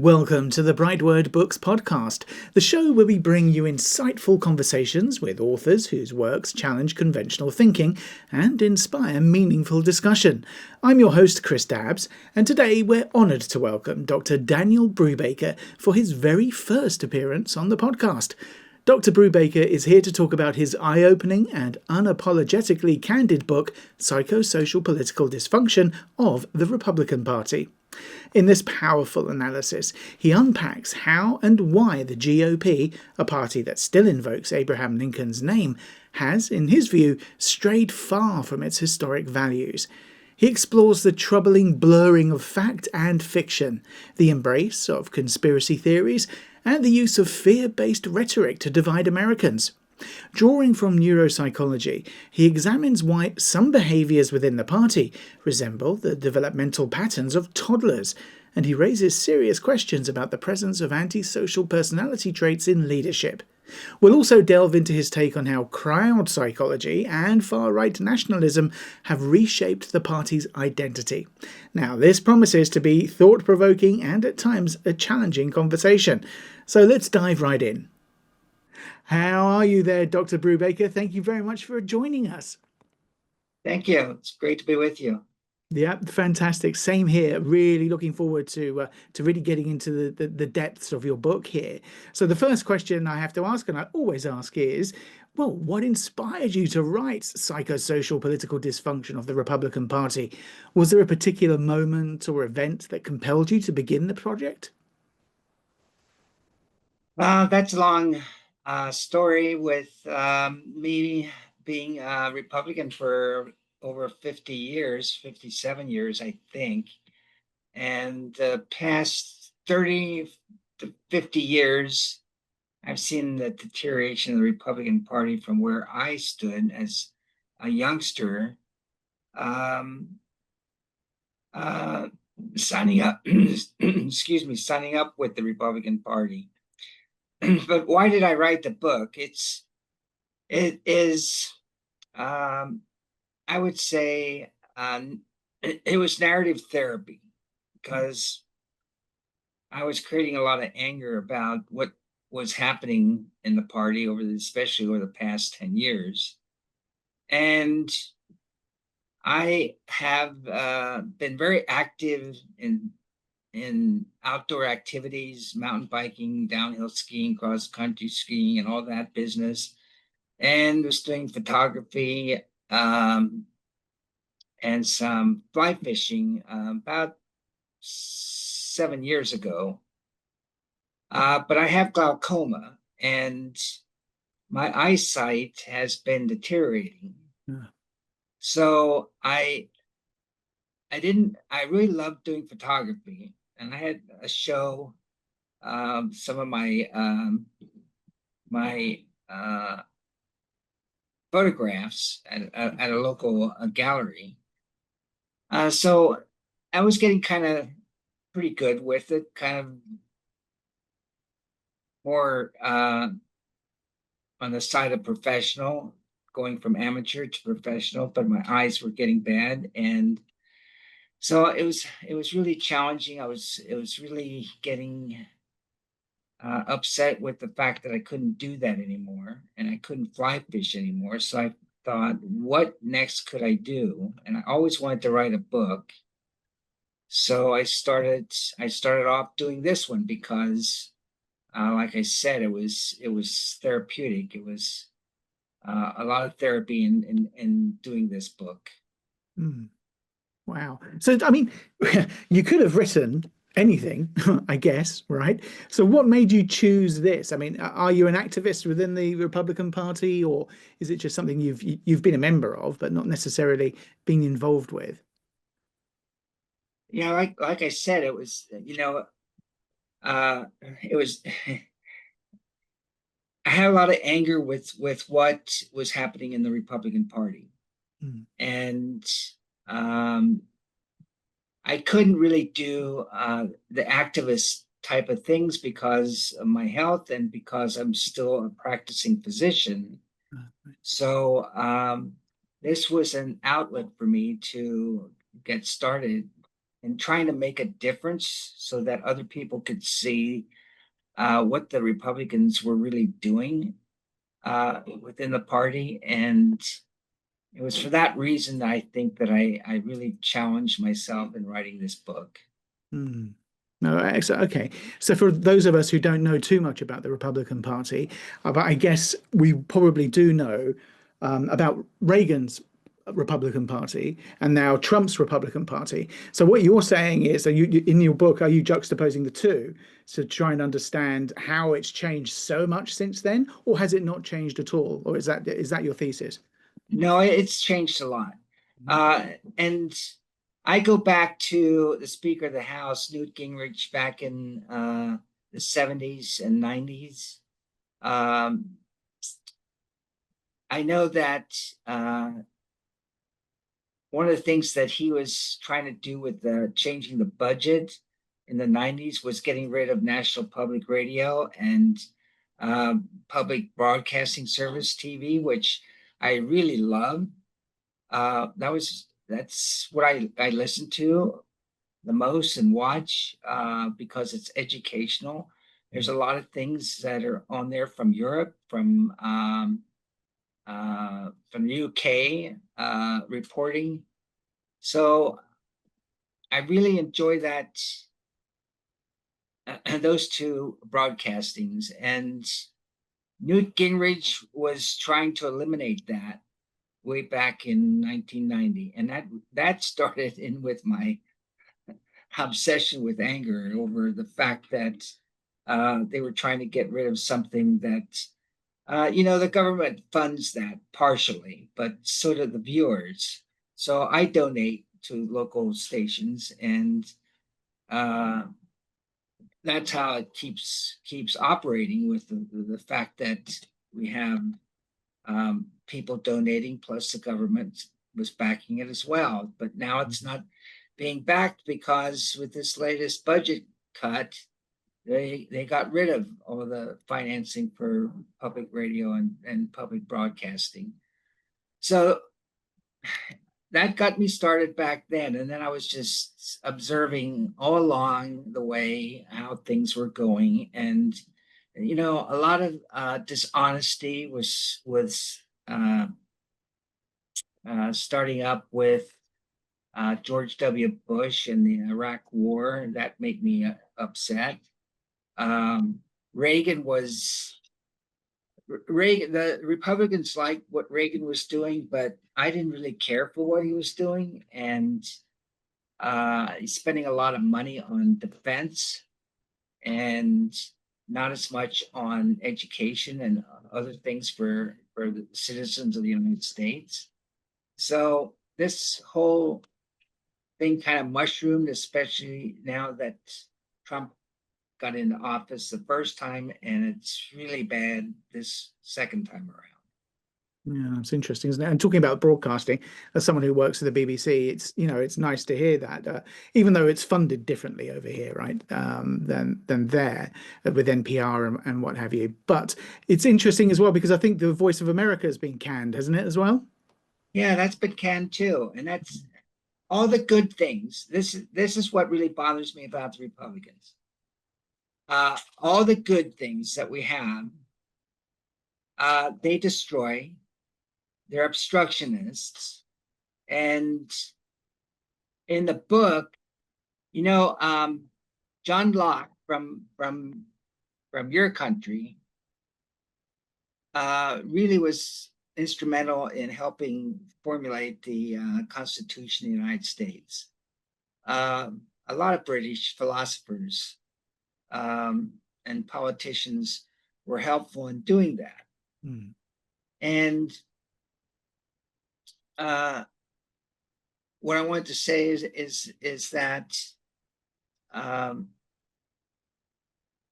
Welcome to the BrightWord Books Podcast, the show where we bring you insightful conversations with authors whose works challenge conventional thinking and inspire meaningful discussion. I'm your host, Chris Dabbs, and today we're honoured to welcome Dr. Daniel Brubaker for his very first appearance on the podcast. Dr. Brubaker is here to talk about his eye-opening and unapologetically candid book, Psychosocial Political Dysfunction of the Republican Party. In this powerful analysis, he unpacks how and why the GOP, a party that still invokes Abraham Lincoln's name, has, in his view, strayed far from its historic values. He explores the troubling blurring of fact and fiction, the embrace of conspiracy theories, and the use of fear-based rhetoric to divide Americans. Drawing from neuropsychology, he examines why some behaviours within the party resemble the developmental patterns of toddlers, and he raises serious questions about the presence of antisocial personality traits in leadership. We'll also delve into his take on how crowd psychology and far-right nationalism have reshaped the party's identity. Now, this promises to be thought-provoking and at times a challenging conversation, so let's dive right in. How are you there, Dr. Brubaker? Thank you very much for joining us. Thank you. It's great to be with you. Yeah, fantastic. Same here. Really looking forward to really getting into the depths of your book here. So the first question I have to ask, and I always ask, is, well, what inspired you to write Psychosocial Political Dysfunction of the Republican Party? Was there a particular moment or event that compelled you to begin the project? That's a long story with me being a Republican for over 50 years, 57 years, I think. And the past 30 to 50 years, I've seen the deterioration of the Republican Party from where I stood as a youngster, signing up, signing up with the Republican Party. But why did I write the book? It is, I would say, it was narrative therapy, because I was creating a lot of anger about what was happening in the party especially over the past 10 years. And I have been very active in outdoor activities, mountain biking, downhill skiing, cross country skiing, and all that business, and was doing photography and some fly fishing about 7 years ago. But I have glaucoma, and my eyesight has been deteriorating. Yeah. So I really loved doing photography, and I had a show, some of my photographs at a local gallery. So I was getting kind of pretty good with it, kind of more on the side of professional, going from amateur to professional, but my eyes were getting bad, and so it was really challenging. It was really getting upset with the fact that I couldn't do that anymore, and I couldn't fly fish anymore. So I thought, what next could I do? And I always wanted to write a book. So I started off doing this one because, like I said, it was therapeutic. It was a lot of therapy in doing this book. Mm. Wow. So, I mean, you could have written anything, I guess, right? So what made you choose this? I mean, are you an activist within the Republican Party, or is it just something you've been a member of, but not necessarily been involved with? Yeah, like I said, it was, it was, I had a lot of anger with what was happening in the Republican Party. Mm. And I couldn't really do the activist type of things because of my health and because I'm still a practicing physician. So this was an outlet for me to get started and trying to make a difference so that other people could see what the Republicans were really doing within the party. And it was for that reason that I think that I really challenged myself in writing this book. Hmm. No, okay. So for those of us who don't know too much about the Republican Party, but I guess we probably do know about Reagan's Republican Party and now Trump's Republican Party. So what you're saying is, so in your book, are you juxtaposing the two to try and understand how it's changed so much since then, or has it not changed at all? Or is that your thesis? No, it's changed a lot. And I go back to the Speaker of the House, Newt Gingrich, back in the 70s and 90s. I know that one of the things that he was trying to do with changing the budget in the 90s was getting rid of National Public Radio and Public Broadcasting Service TV, which I really love. That's what I listen to the most and watch because it's educational. There's a lot of things that are on there from Europe, from the UK reporting. So I really enjoy that those two broadcastings. And Newt Gingrich was trying to eliminate that way back in 1990, and that started in with my obsession with anger over the fact that they were trying to get rid of something that the government funds that partially, but so do the viewers. So I donate to local stations, and that's how it keeps operating, with the fact that we have people donating, plus the government was backing it as well. But now it's not being backed because with this latest budget cut, they got rid of all the financing for public radio and public broadcasting. So that got me started back then. And then I was just observing all along the way how things were going. And, a lot of dishonesty was starting up with George W. Bush and the Iraq War. That made me upset. Reagan, the Republicans liked what Reagan was doing, but I didn't really care for what he was doing. And he's spending a lot of money on defense and not as much on education and other things for the citizens of the United States. So this whole thing kind of mushroomed, especially now that Trump got into office the first time, and it's really bad this second time around. Yeah, it's interesting, isn't it? And talking about broadcasting, as someone who works for the BBC, it's nice to hear that, even though it's funded differently over here, right, than there with NPR and what have you. But it's interesting as well because I think the Voice of America has been canned, hasn't it, as well? Yeah, that's been canned too, and that's all the good things. This is what really bothers me about the Republicans. All the good things that we have, they destroy. They're obstructionists. And in the book, John Locke from your country really was instrumental in helping formulate the Constitution of the United States. A lot of British philosophers and politicians were helpful in doing that. Mm. And what I want to say is that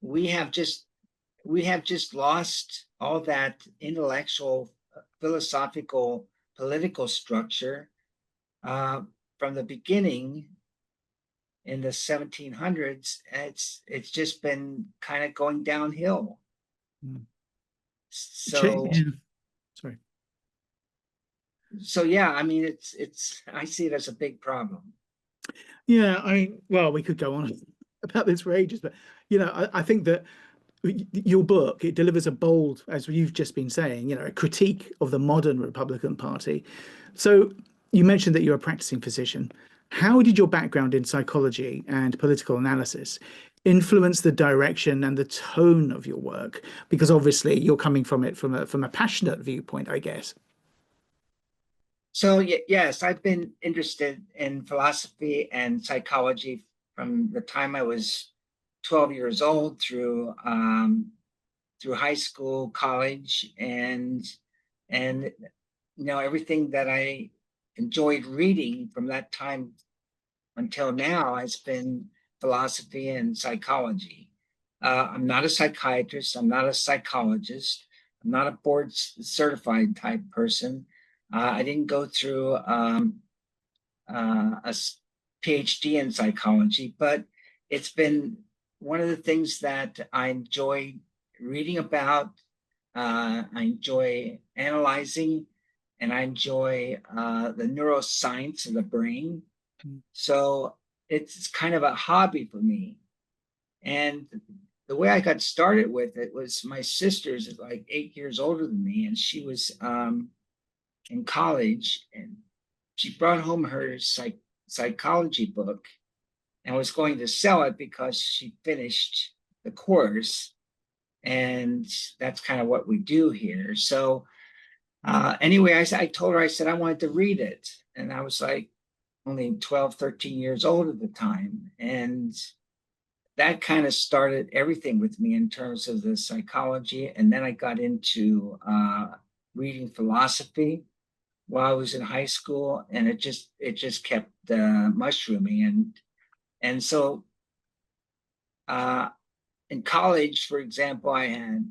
we have just lost all that intellectual, philosophical, political structure from the beginning in the 1700s. It's just been kind of going downhill. Mm. So. Yeah. Sorry. So yeah, I mean, it's I see it as a big problem. Yeah, I mean, well, we could go on about this for ages, but I think that your book, it delivers a bold, as you've just been saying, a critique of the modern Republican Party. So you mentioned that you're a practicing physician. How did your background in psychology and political analysis influence the direction and the tone of your work? Because obviously you're coming from it from a passionate viewpoint, I guess. So yes, I've been interested in philosophy and psychology from the time I was 12 years old through high school, college, and everything that I enjoyed reading from that time until now has been philosophy and psychology. I'm not a psychiatrist. I'm not a psychologist. I'm not a board certified type person. I didn't go through a PhD in psychology, but it's been one of the things that I enjoy reading about. I enjoy analyzing, and I enjoy the neuroscience of the brain. So it's kind of a hobby for me. And the way I got started with it was my sister's like 8 years older than me, and she was in college, and she brought home her psychology book and was going to sell it because she finished the course. And that's kind of what we do here. So anyway, I told her, I said, I wanted to read it. And I was like only 12, 13 years old at the time. And that kind of started everything with me in terms of the psychology. And then I got into reading philosophy while I was in high school, and it just kept mushrooming. And so in college, for example, I had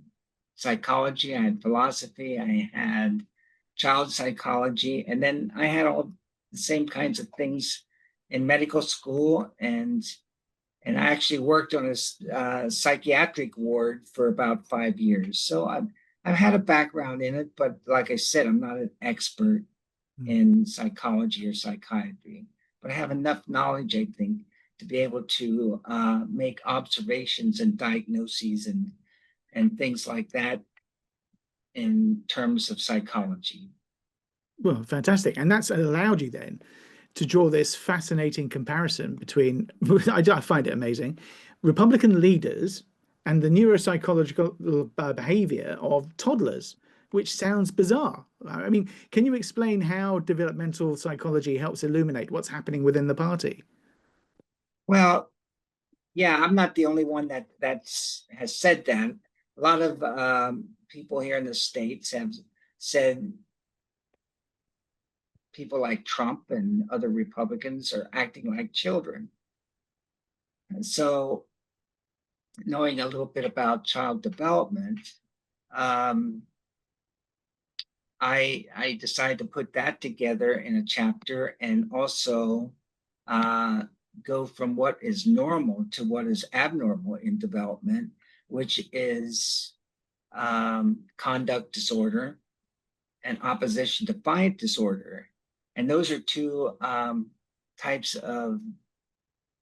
psychology, I had philosophy, I had child psychology, and then I had all the same kinds of things in medical school, and I actually worked on a psychiatric ward for about 5 years. So I've had a background in it, but like I said, I'm not an expert in psychology or psychiatry, but I have enough knowledge, I think, to be able to make observations and diagnoses and things like that in terms of psychology. Well, fantastic. And that's allowed you then to draw this fascinating comparison between, I find it amazing, Republican leaders and the neuropsychological behavior of toddlers, which sounds bizarre. I mean, can you explain how developmental psychology helps illuminate what's happening within the party? Well, yeah, I'm not the only one that has said that. A lot of people here in the States have said people like Trump and other Republicans are acting like children. And so, knowing a little bit about child development, um, I decided to put that together in a chapter and also go from what is normal to what is abnormal in development, which is conduct disorder and opposition defiant disorder. And those are two types of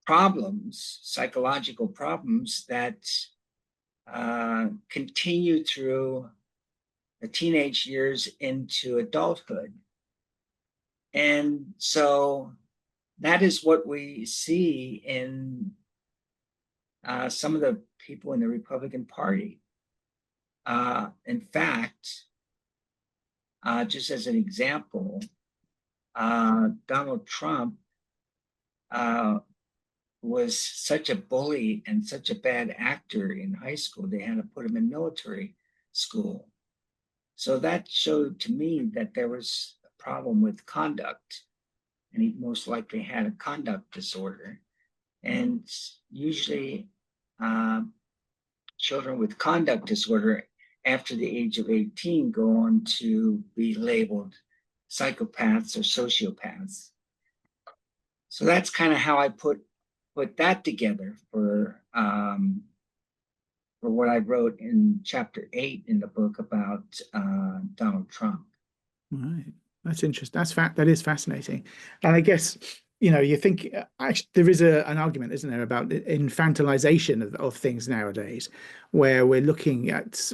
problems, psychological problems that continue through the teenage years into adulthood. And so that is what we see in some of the people in the Republican Party. In fact, just as an example, Donald Trump was such a bully and such a bad actor in high school, they had to put him in military school. So that showed to me that there was a problem with conduct, and he most likely had a conduct disorder. And usually, children with conduct disorder after the age of 18 go on to be labeled psychopaths or sociopaths. So that's kind of how I put that together for what I wrote in chapter 8 in the book about Donald Trump. Right. That's interesting. That is fascinating. And I guess, you think actually there is an argument, isn't there, about infantilization of things nowadays, where we're looking at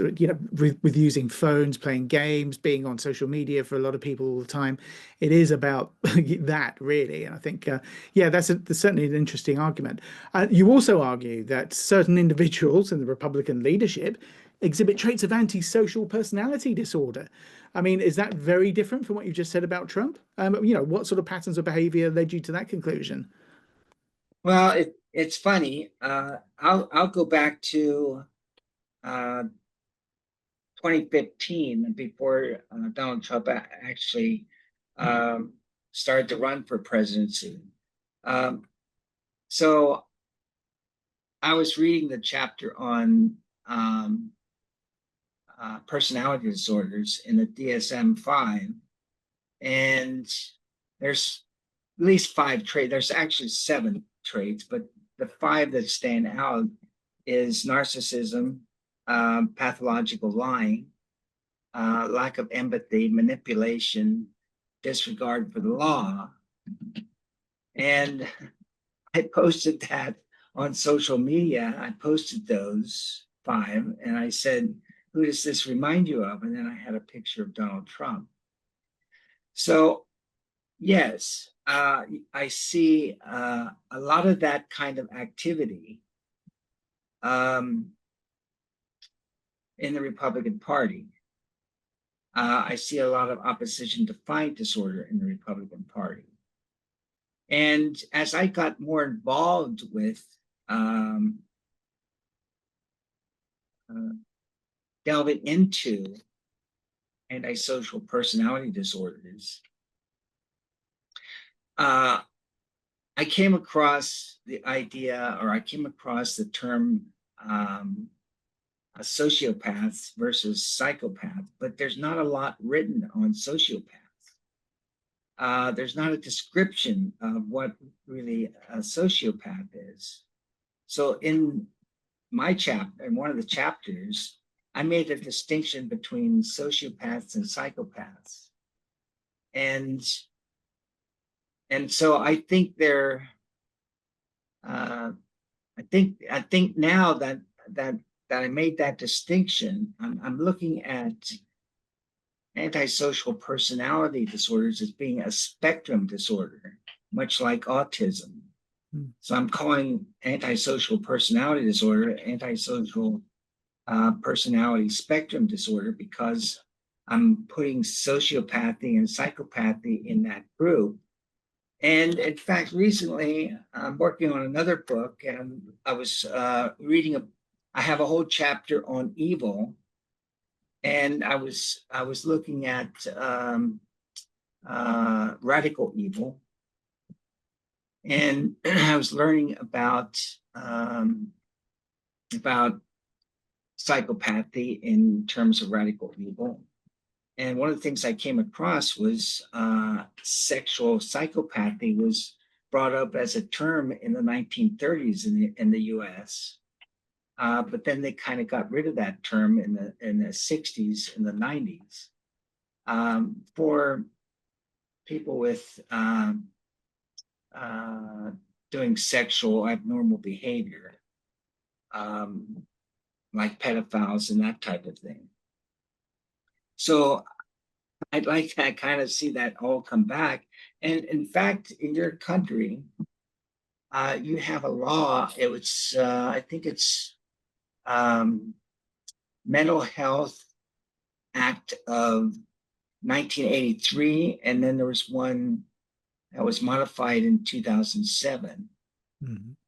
with using phones, playing games, being on social media for a lot of people all the time. It is about that really, and I think that's certainly an interesting argument. You also argue that certain individuals in the Republican leadership exhibit traits of antisocial personality disorder. I mean, is that very different from what you just said about Trump? What sort of patterns of behavior led you to that conclusion? Well, it's funny. I'll go back to 2015, before Donald Trump actually started to run for presidency. So I was reading the chapter on personality disorders in the DSM-5, and there's at least 5 traits. There's actually 7 traits, but the 5 that stand out is narcissism, pathological lying, lack of empathy, manipulation, disregard for the law. And I posted that on social media. I posted those 5, and I said, who does this remind you of? And then I had a picture of Donald Trump. So yes, I see a lot of that kind of activity in the Republican Party. I see a lot of opposition to fight disorder in the Republican Party. And as I got more involved with delving into antisocial personality disorders, I came across the idea, or I came across the term sociopaths versus psychopaths, but there's not a lot written on sociopaths. There's not a description of what really a sociopath is. So in my chapter, in one of the chapters, I made a distinction between sociopaths and psychopaths. And so I think they're, I think now that I made that distinction, I'm looking at antisocial personality disorders as being a spectrum disorder, much like autism. So I'm calling antisocial personality disorder antisocial personality spectrum disorder, because I'm putting sociopathy and psychopathy in that group. And in fact, recently I'm working on another book, and I was reading I have a whole chapter on evil, and I was looking at radical evil, and I was learning about psychopathy in terms of radical evil. And one of the things I came across was sexual psychopathy was brought up as a term in the 1930s in the US. But then they kind of got rid of that term in the 60s and the 90s for people with doing sexual abnormal behavior, like pedophiles and that type of thing. So I'd like to kind of see that all come back. And in fact, in your country, you have a law. It was, I think it's Mental Health Act of 1983, and then there was one that was modified in 2007.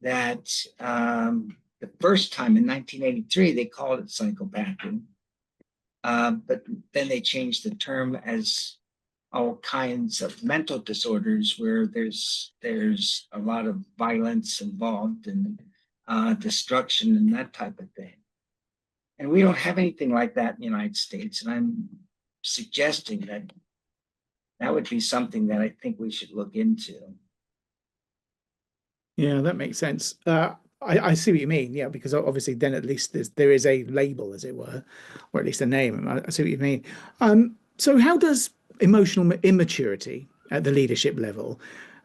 That the first time in 1983 they called it psychopathy, but then they changed the term as all kinds of mental disorders where there's a lot of violence involved and destruction and that type of thing. And we don't have anything like that in the United States. And I'm suggesting that that would be something that I think we should look into. Yeah, that makes sense. I see what you mean. Yeah, because obviously then at least there is a label, as it were, or at least a name. I see what you mean. So how does emotional immaturity at the leadership level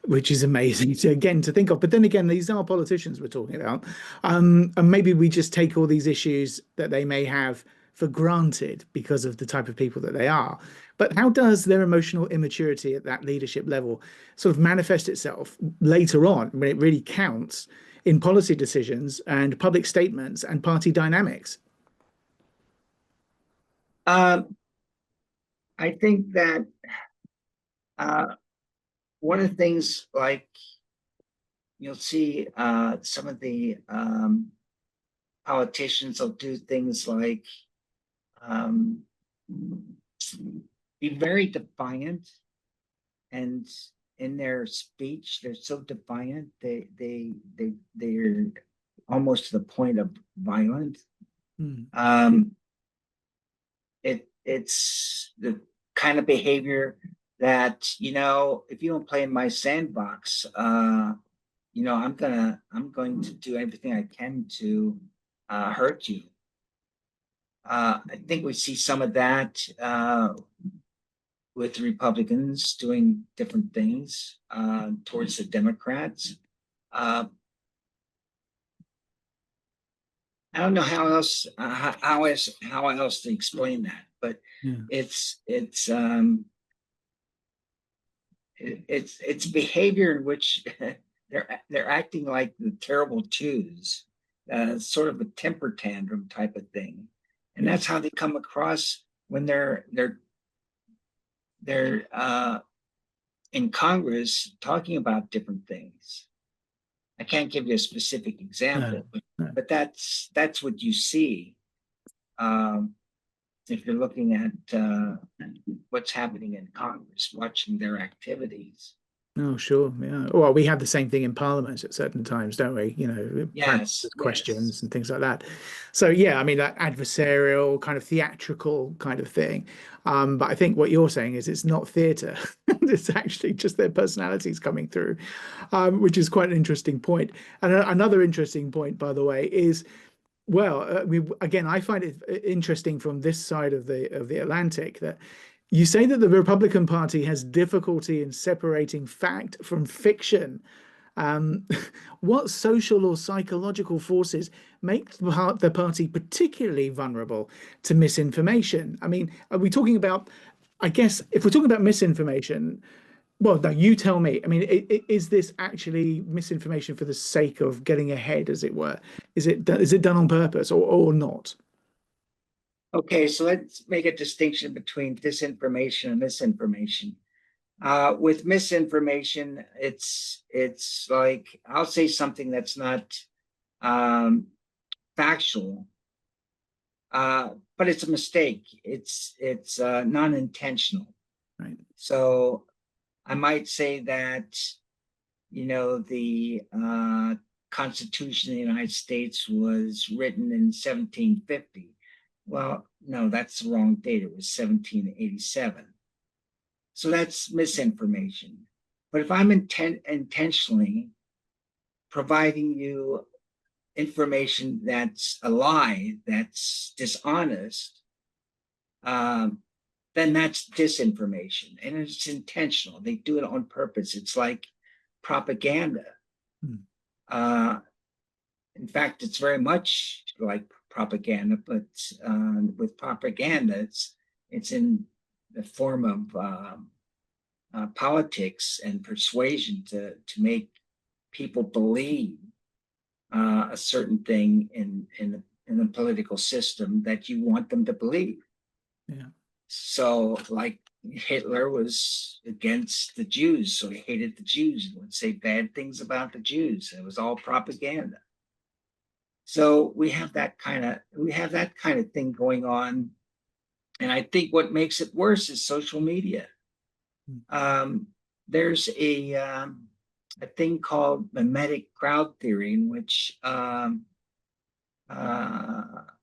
which is amazing to think of. But then again, these are politicians we're talking about, and maybe we just take all these issues that they may have for granted because of the type of people that they are. But how does their emotional immaturity at that leadership level sort of manifest itself later on when it really counts in policy decisions and public statements and party dynamics? I think that one of the things, like, you'll see some of the politicians will do things like be very defiant, and in their speech they're so defiant they're almost to the point of violence. It's the kind of behavior that, if you don't play in my sandbox, I'm going to do everything I can to hurt you. I think we see some of that with the Republicans doing different things towards the Democrats. I don't know how else to explain that, but it's behavior in which they're acting like the terrible twos, sort of a temper tantrum type of thing, and that's how they come across when they're in Congress talking about different things. I can't give you a specific example, but that's what you see if you're looking at what's happening in Congress, watching their activities. Oh, sure. Yeah. Well, we have the same thing in Parliament at certain times, don't we? Yes. Questions and things like that. So, yeah, I mean, that adversarial kind of theatrical kind of thing. But I think what you're saying is it's not theatre. It's actually just their personalities coming through, which is quite an interesting point. And another interesting point, by the way, is, well, I find it interesting from this side of the Atlantic that you say that the Republican Party has difficulty in separating fact from fiction. What social or psychological forces make the party particularly vulnerable to misinformation? I mean, are we talking about, I guess, if we're talking about misinformation, well, no, you tell me. I mean, is this actually misinformation for the sake of getting ahead, as it were? Is it done on purpose or not? Okay, so let's make a distinction between disinformation and misinformation. With misinformation, it's like I'll say something that's not factual, but it's a mistake. It's non-intentional. Right. So I might say that, the Constitution of the United States was written in 1750. Well, no, that's the wrong date. It was 1787. So that's misinformation. But if I'm intentionally providing you information that's a lie, that's dishonest, then that's disinformation. And it's intentional. They do it on purpose. It's like propaganda. In fact, it's very much like propaganda, but with propaganda, it's in the form of politics and persuasion to make people believe a certain thing in the political system that you want them to believe. Yeah. So, like, Hitler was against the Jews, so he hated the Jews and would say bad things about the Jews. It was all propaganda. So we have that kind of thing going on, and I think what makes it worse is social media. There's a thing called mimetic crowd theory, in which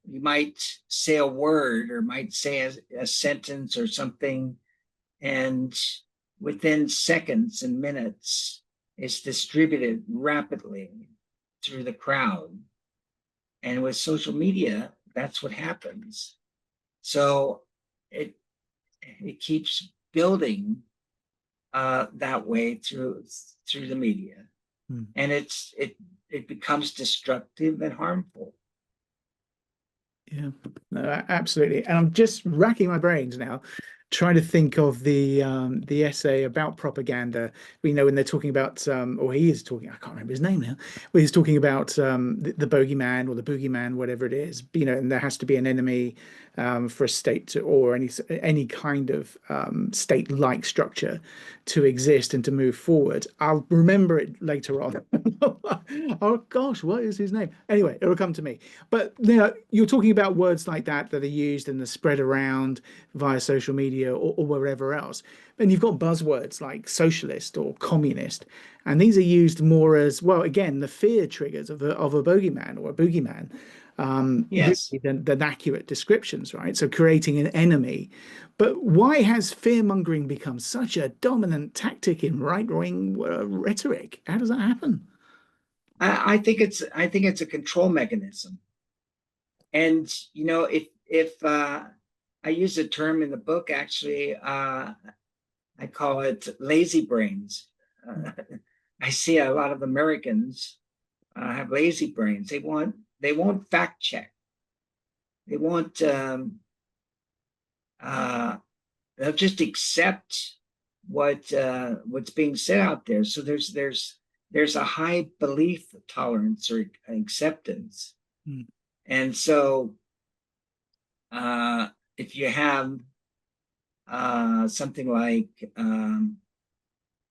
you might say a word or might say a sentence or something, and within seconds and minutes, it's distributed rapidly through the crowd. And with social media, that's what happens. So it keeps building that way through the media, and it becomes destructive and harmful. Yeah, no, absolutely. And I'm just racking my brains now, trying to think of the essay about propaganda. We know when they're talking about, or he is talking, I can't remember his name now, but he's talking about the bogeyman or the boogeyman, whatever it is. And there has to be an enemy for a state to, or any kind of state-like structure to exist and to move forward. I'll remember it later on. Oh gosh, what is his name? Anyway, it'll come to me. But you're talking about words like that are used and are spread around via social media or wherever else. And you've got buzzwords like socialist or communist, and these are used more as, well, again, the fear triggers of a bogeyman or a boogeyman, Yes. really than accurate descriptions, right? So creating an enemy. But why has fear-mongering become such a dominant tactic in right-wing rhetoric? How does that happen? I think it's a control mechanism. And if I use a term in the book, actually, I call it lazy brains. I see a lot of Americans have lazy brains. They won't fact check. They won't. They'll just accept what's being said out there. So there's a high belief tolerance or acceptance. And so if you have something like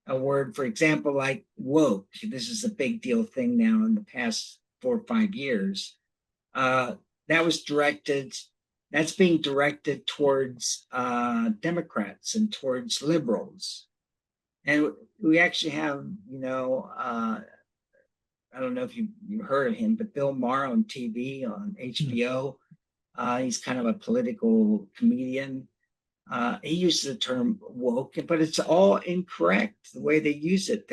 a word, for example, like woke, this is a big deal thing now in the past 4 or 5 years, that's being directed towards Democrats and towards liberals. And we actually have, I don't know if you heard of him, but Bill Maher on TV, on HBO. He's kind of a political comedian. He uses the term woke, but it's all incorrect the way they use it.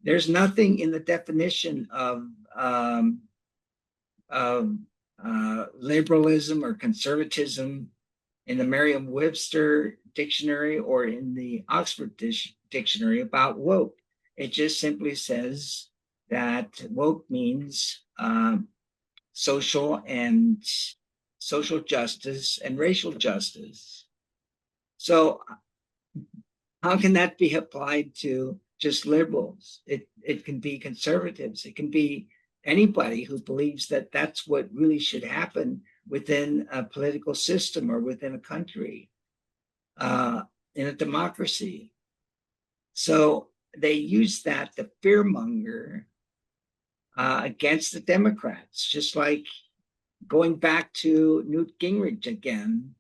There's nothing in the definition of liberalism or conservatism in the Merriam-Webster dictionary or in the Oxford dictionary about woke. It just simply says that woke means social justice and racial justice. So how can that be applied to just liberals? It can be conservatives. It can be anybody who believes that that's what really should happen within a political system or within a country, in a democracy. So they use that to fearmonger against the Democrats, just like going back to Newt Gingrich again.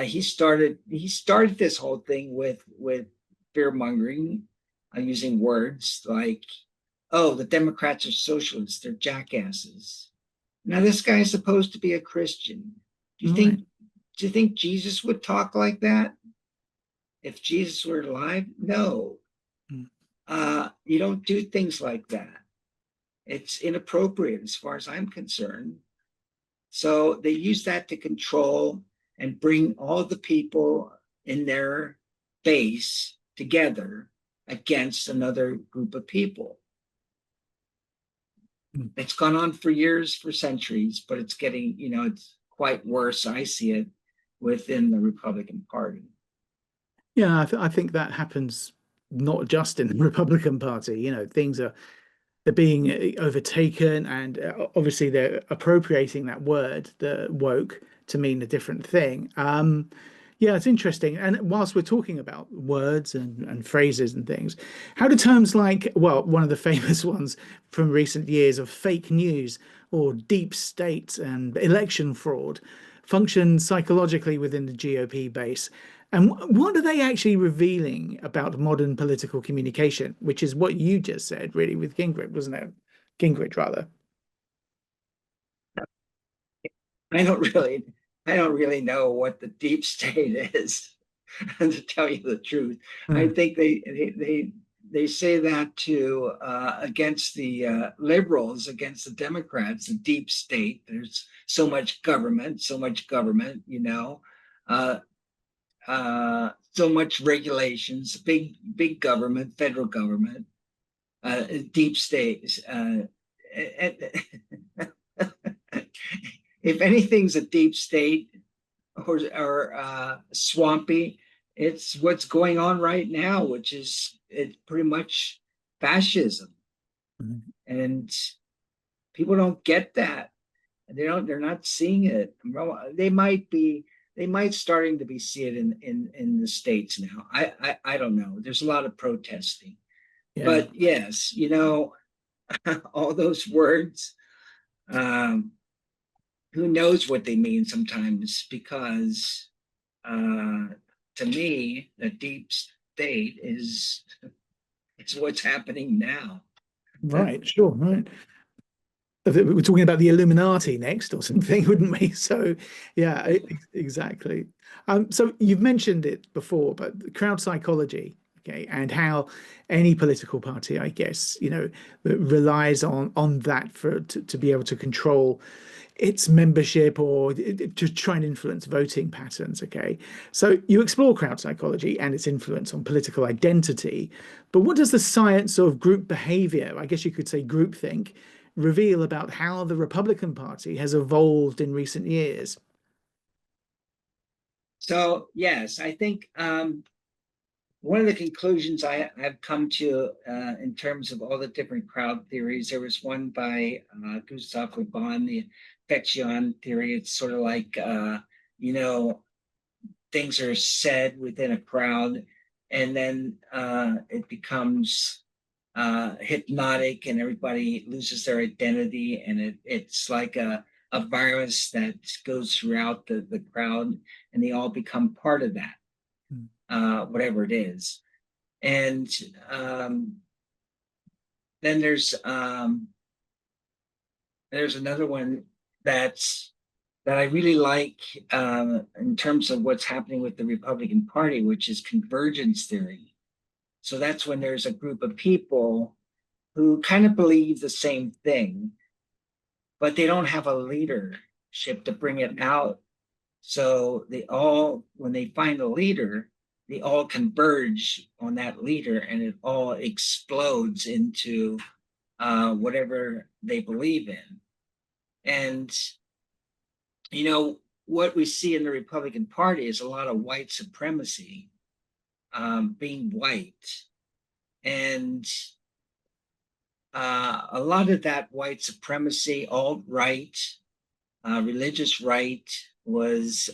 He started this whole thing with fearmongering, using words like, "Oh, the Democrats are socialists; they're jackasses." Now, this guy is supposed to be a Christian. Do you think Jesus would talk like that if Jesus were alive? No. You don't do things like that. It's inappropriate as far as I'm concerned. So they use that to control and bring all the people in their base together against another group of people. It's gone on for years, for centuries, but it's getting, it's quite worse. I see it within the Republican Party. Yeah, I think that happens not just in the Republican Party. They're being overtaken, and obviously they're appropriating that word, the woke, to mean a different thing. Yeah, it's interesting. And whilst we're talking about words and phrases and things, how do terms like, well, one of the famous ones from recent years of fake news or deep state and election fraud function psychologically within the GOP base? And what are they actually revealing about modern political communication, which is what you just said, really, with Gingrich, wasn't it? Gingrich, rather. I don't really know what the deep state is, to tell you the truth. I think they say that to against the liberals, against the Democrats, the deep state. There's so much government, so much regulations, big government, federal government, deep states. If anything's a deep state or swampy, it's what's going on right now, which is it's pretty much fascism. Mhm. And people don't get that. They're not seeing it. They might be, they might starting to be see it in the States now. I don't know. There's a lot of protesting. Yeah. But yes, all those words, um, who knows what they mean sometimes, because to me, the deep state is what's happening now. Right. Sure. Right. We're talking about the Illuminati next or something, wouldn't we? So, yeah, exactly. So you've mentioned it before, but crowd psychology, okay, and how any political party, I guess, relies on that to be able to control its membership or to try and influence voting patterns. Okay, so you explore crowd psychology and its influence on political identity, but what does the science of group behavior, I guess you could say groupthink, reveal about how the Republican Party has evolved in recent years? So yes, I think one of the conclusions have come to in terms of all the different crowd theories, there was one by Gustav Le Bon, the affection theory. It's sort of like, you know, things are said within a crowd, and then it becomes hypnotic and everybody loses their identity, and it's like a virus that goes throughout the crowd, and they all become part of that, Mm. whatever it is. And then there's another one that I really like in terms of what's happening with the Republican Party, which is convergence theory. So that's when there's a group of people who kind of believe the same thing, but they don't have a leadership to bring it out. So they all, when they find a leader, they all converge on that leader, and it all explodes into whatever they believe in. And what we see in the Republican Party is a lot of white supremacy, being white, and a lot of that white supremacy, alt-right, religious right, was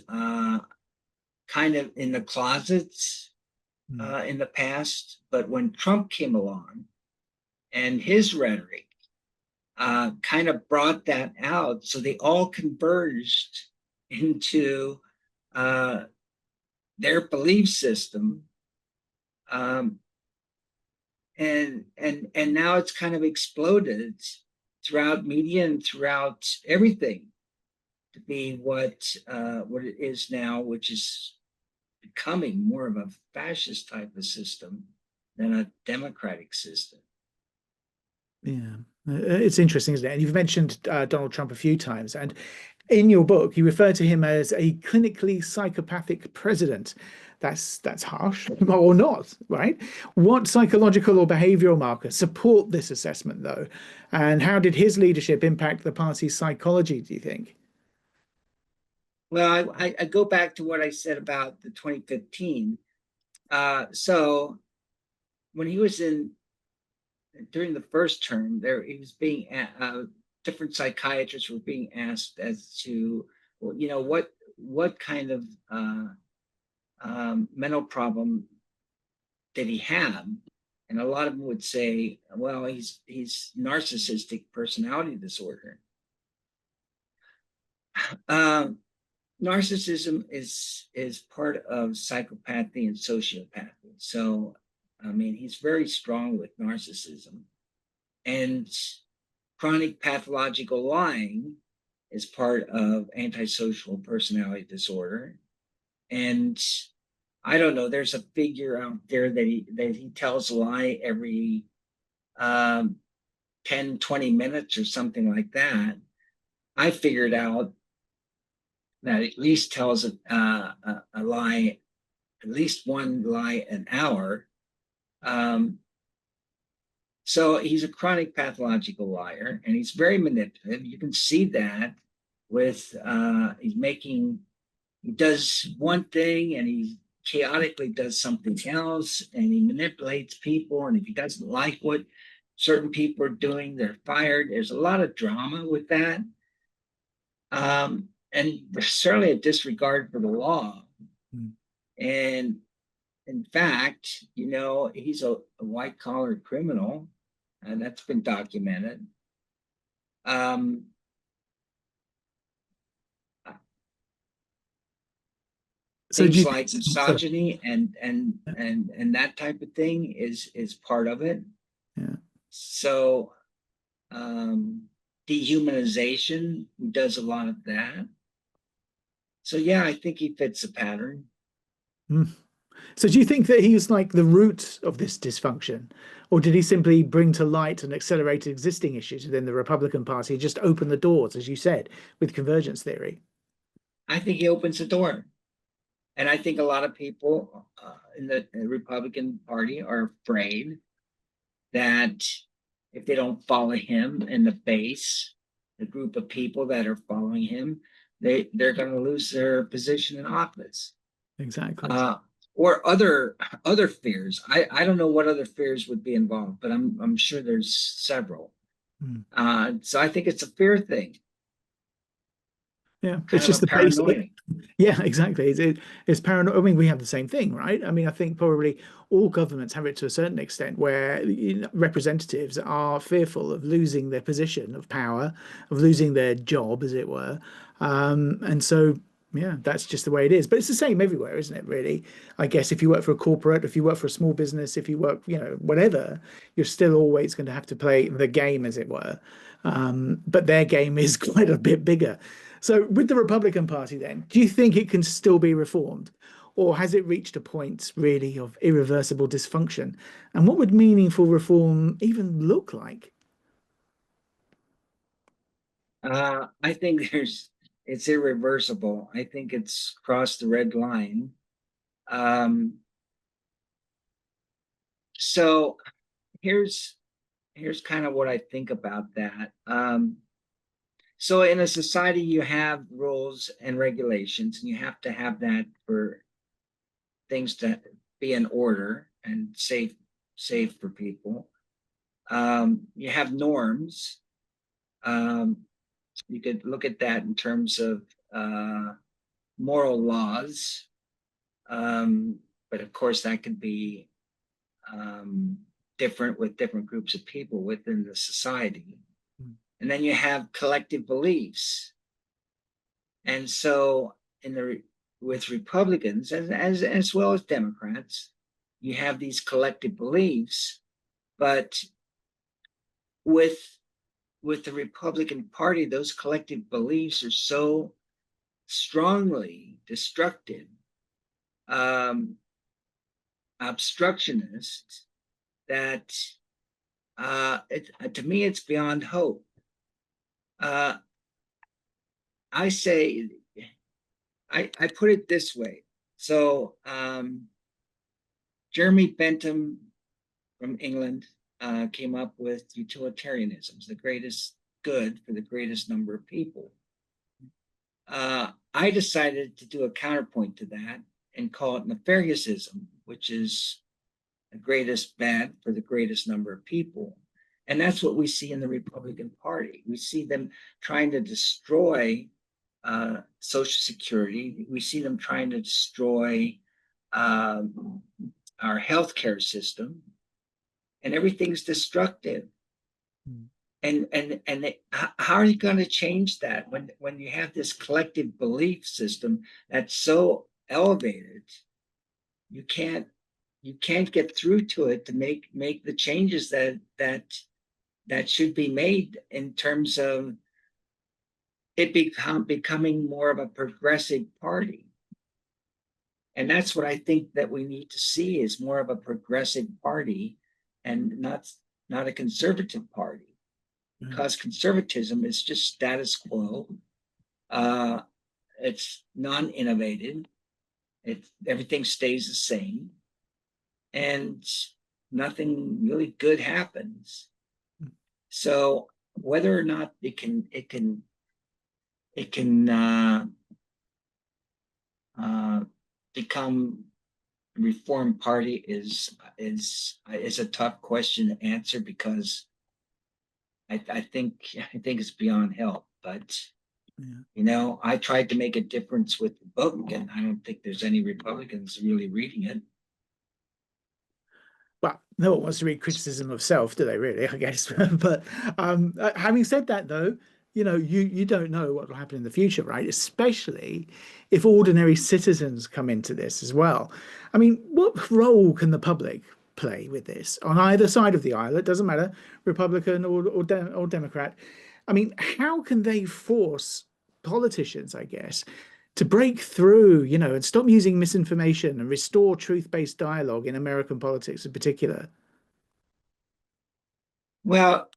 kind of in the closets Mm. in the past. But when Trump came along and his rhetoric kind of brought that out, so they all converged into their belief system, um, and now it's kind of exploded throughout media and throughout everything to be what it is now, which is becoming more of a fascist type of system than a democratic system. Yeah, it's interesting, isn't it? And you've mentioned Donald Trump a few times, and in your book, you refer to him as a clinically psychopathic president. That's harsh, or not, right? What psychological or behavioral markers support this assessment, though? And how did his leadership impact the party's psychology, do you think? Well, I go back to what I said about the 2015. So when he was in during the first term, there he was being different psychiatrists were being asked as to, well, what kind of mental problem did he have, and a lot of them would say, well, he's narcissistic personality disorder. Um, Narcissism is part of psychopathy and sociopathy. So, I mean, he's very strong with narcissism, and chronic pathological lying is part of antisocial personality disorder. And I don't know, there's a figure out there that he tells a lie every um, 10, 20 minutes or something like that. I figured out that at least tells a lie at least one lie an hour. So he's a chronic pathological liar, and he's very manipulative. You can see that with he does one thing and he chaotically does something else, and he manipulates people. And if he doesn't like what certain people are doing, they're fired. There's a lot of drama with that. And there's certainly a disregard for the law. Mm. And in fact, he's a white collar criminal, and that's been documented. Things like misogyny and that type of thing is part of it. Yeah. So dehumanization, he does a lot of that. So yeah, I think he fits the pattern. So do you think that he was like the root of this dysfunction, or did he simply bring to light and accelerate existing issues within the Republican Party, just open the doors, as you said, with convergence theory? I think he opens the door. And I think a lot of people in the Republican Party are afraid that if they don't follow him and the base, the group of people that are following him, they're going to lose their position in office. Exactly. Or other fears. I don't know what other fears would be involved, but I'm sure there's several. So I think it's a fear thing. Yeah, it's just the paranoia. Yeah, exactly. It's paranoia. I mean, we have the same thing, right? I mean, I think probably all governments have it to a certain extent, where representatives are fearful of losing their position of power, of losing their job, as it were. And so, yeah, that's just the way it is. But it's the same everywhere, isn't it, really? I guess if you work for a corporate, if you work for a small business, if you work, whatever, you're still always going to have to play the game, as it were. But their game is quite a bit bigger. So with the Republican Party, then, do you think it can still be reformed? Or has it reached a point, really, of irreversible dysfunction? And what would meaningful reform even look like? I think it's irreversible. I think it's crossed the red line. So here's kind of what I think about that. So in a society, you have rules and regulations, and you have to have that for things to be in order and safe for people. You have norms. You could look at that in terms of moral laws. But of course, that could be different with different groups of people within the society. And then you have collective beliefs. And so with Republicans, as well as Democrats, you have these collective beliefs. But with the Republican Party, those collective beliefs are so strongly destructive, obstructionist, that to me, it's beyond hope. I say, I put it this way. So Jeremy Bentham from England came up with utilitarianism, the greatest good for the greatest number of people. I decided to do a counterpoint to that and call it nefariousism, which is the greatest bad for the greatest number of people. And that's what we see in the Republican Party. We see them trying to destroy Social Security. We see them trying to destroy our healthcare system, and everything's destructive. And how are you going to change that when you have this collective belief system that's so elevated? You can't get through to it to make the changes that should be made in terms of it becoming more of a progressive party. And that's what I think that we need to see, is more of a progressive party and not a conservative party, because conservatism is just status quo. It's non-innovative. everything stays the same, and nothing really good happens. So whether or not it can become a reform party is a tough question to answer, because I think it's beyond help. But I tried to make a difference with the book, and I don't think there's any Republicans really reading it. Well, no one wants to read criticism of self, do they, really, I guess? But having said that, though, you don't know what will happen in the future, right? Especially if ordinary citizens come into this as well. I mean, what role can the public play with this on either side of the aisle? It doesn't matter, Republican or Democrat. I mean, how can they force politicians, I guess, to break through, and stop using misinformation and restore truth-based dialogue in American politics in particular? Well,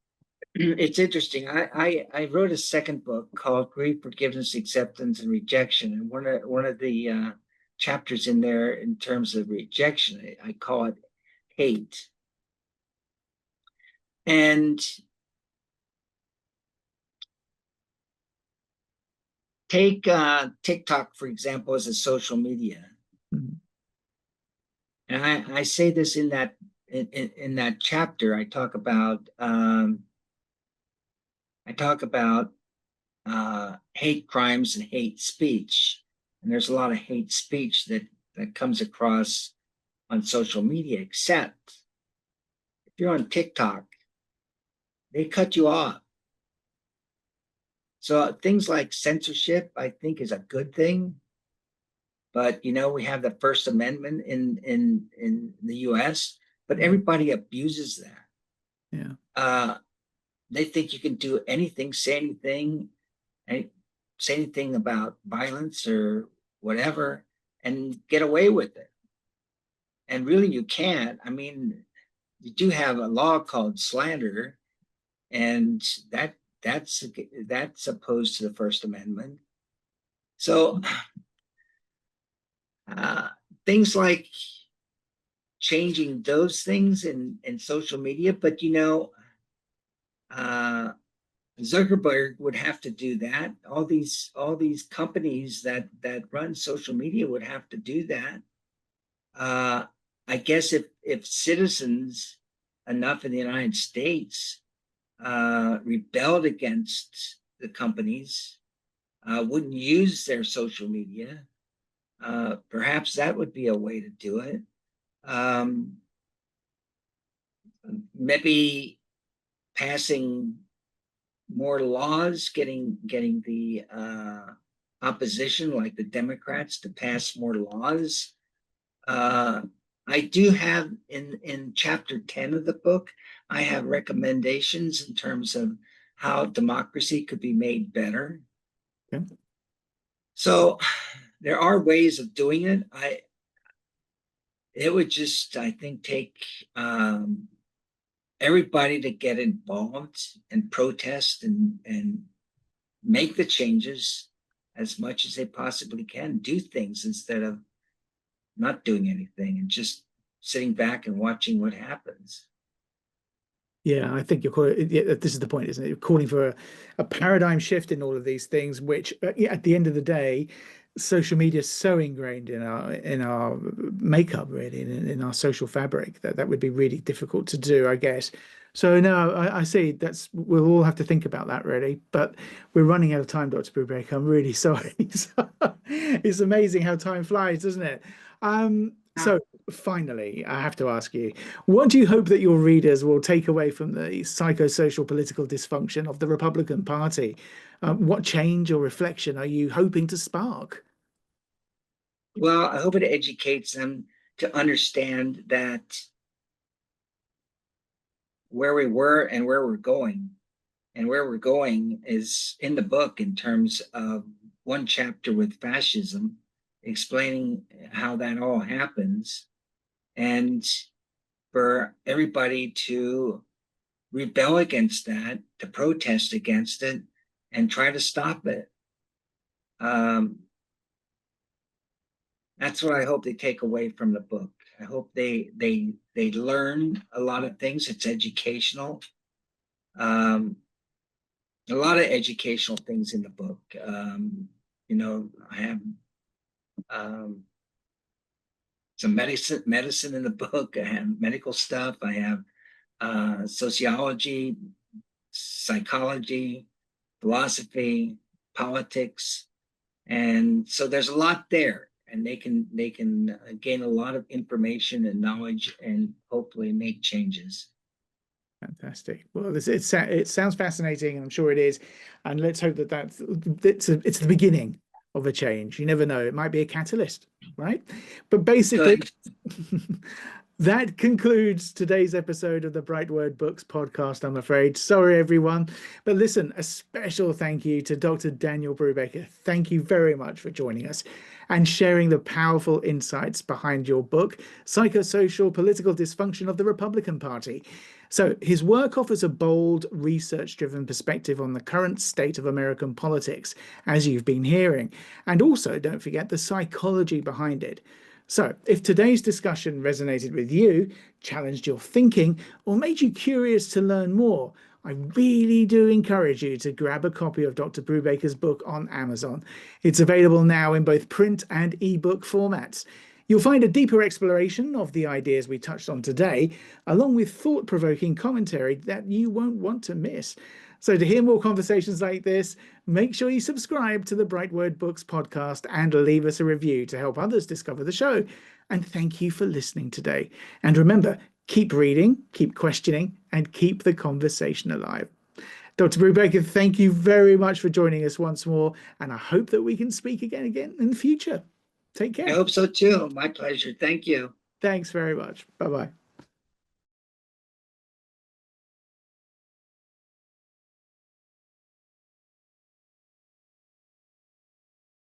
it's interesting. I wrote a second book called Grief, Forgiveness, Acceptance, and Rejection, and one of the chapters in there, in terms of rejection, I call it hate. And take TikTok, for example, as a social media. Mm-hmm. And I say this in that chapter. I talk about hate crimes and hate speech, and there's a lot of hate speech that comes across on social media. Except if you're on TikTok, they cut you off. So things like censorship, I think, is a good thing. But we have the First Amendment in the U.S., but everybody abuses that. Yeah. They think you can do anything, say anything about violence or whatever, and get away with it. And really, you can't. I mean, you do have a law called slander, and that's opposed to the First Amendment. So things like changing those things in social media, but Zuckerberg would have to do that. All these companies that run social media would have to do that. I guess if citizens enough in the United States rebelled against the companies, wouldn't use their social media, perhaps that would be a way to do it. Maybe passing more laws, getting the opposition, like the Democrats, to pass more laws. I do have in chapter 10 of the book, I have recommendations in terms of how democracy could be made better. Okay. So there are ways of doing it. It would just, I think, take everybody to get involved and protest and make the changes as much as they possibly can. Do things instead of not doing anything and just sitting back and watching what happens. Yeah, I think you're calling. This is the point, isn't it? You're calling for a paradigm shift in all of these things, which at the end of the day, social media is so ingrained in our makeup, really, in our social fabric, that would be really difficult to do, I guess. So no, I see. We'll all have to think about that, really. But we're running out of time, Dr. Brubaker. I'm really sorry. It's amazing how time flies, doesn't it? So finally, I have to ask you, what do you hope that your readers will take away from the psychosocial political dysfunction of the Republican Party? What change or reflection are you hoping to spark? Well, I hope it educates them to understand that where we were and where we're going. And where we're going is in the book, in terms of one chapter with fascism, explaining how that all happens, and for everybody to rebel against that, to protest against it, and try to stop it. That's what I hope they take away from the book. I hope they learn a lot of things. It's educational. A lot of educational things in the book. I have some medicine in the book. I have medical stuff. I have sociology, psychology, philosophy, politics, and so there's a lot there, and they can gain a lot of information and knowledge, and hopefully make changes. Fantastic. Well, it sounds fascinating, and I'm sure it is. And let's hope that it's the beginning of a change. You never know; it might be a catalyst, right? But basically, that concludes today's episode of the BrightWord Books podcast, I'm afraid. Sorry, everyone. But listen, a special thank you to Dr. Daniel Brubaker. Thank you very much for joining us and sharing the powerful insights behind your book, Psychosocial Political Dysfunction of the Republican Party. So his work offers a bold, research-driven perspective on the current state of American politics, as you've been hearing. And also, don't forget the psychology behind it. So, if today's discussion resonated with you, challenged your thinking, or made you curious to learn more, I really do encourage you to grab a copy of Dr. Brubaker's book on Amazon. It's available now in both print and ebook formats. You'll find a deeper exploration of the ideas we touched on today, along with thought-provoking commentary that you won't want to miss. So to hear more conversations like this, make sure you subscribe to the BrightWord Books podcast and leave us a review to help others discover the show. And thank you for listening today. And remember, keep reading, keep questioning, and keep the conversation alive. Dr. Brubaker, thank you very much for joining us once more, and I hope that we can speak again in the future. Take care. I hope so too. My pleasure. Thank you. Thanks very much. Bye-bye.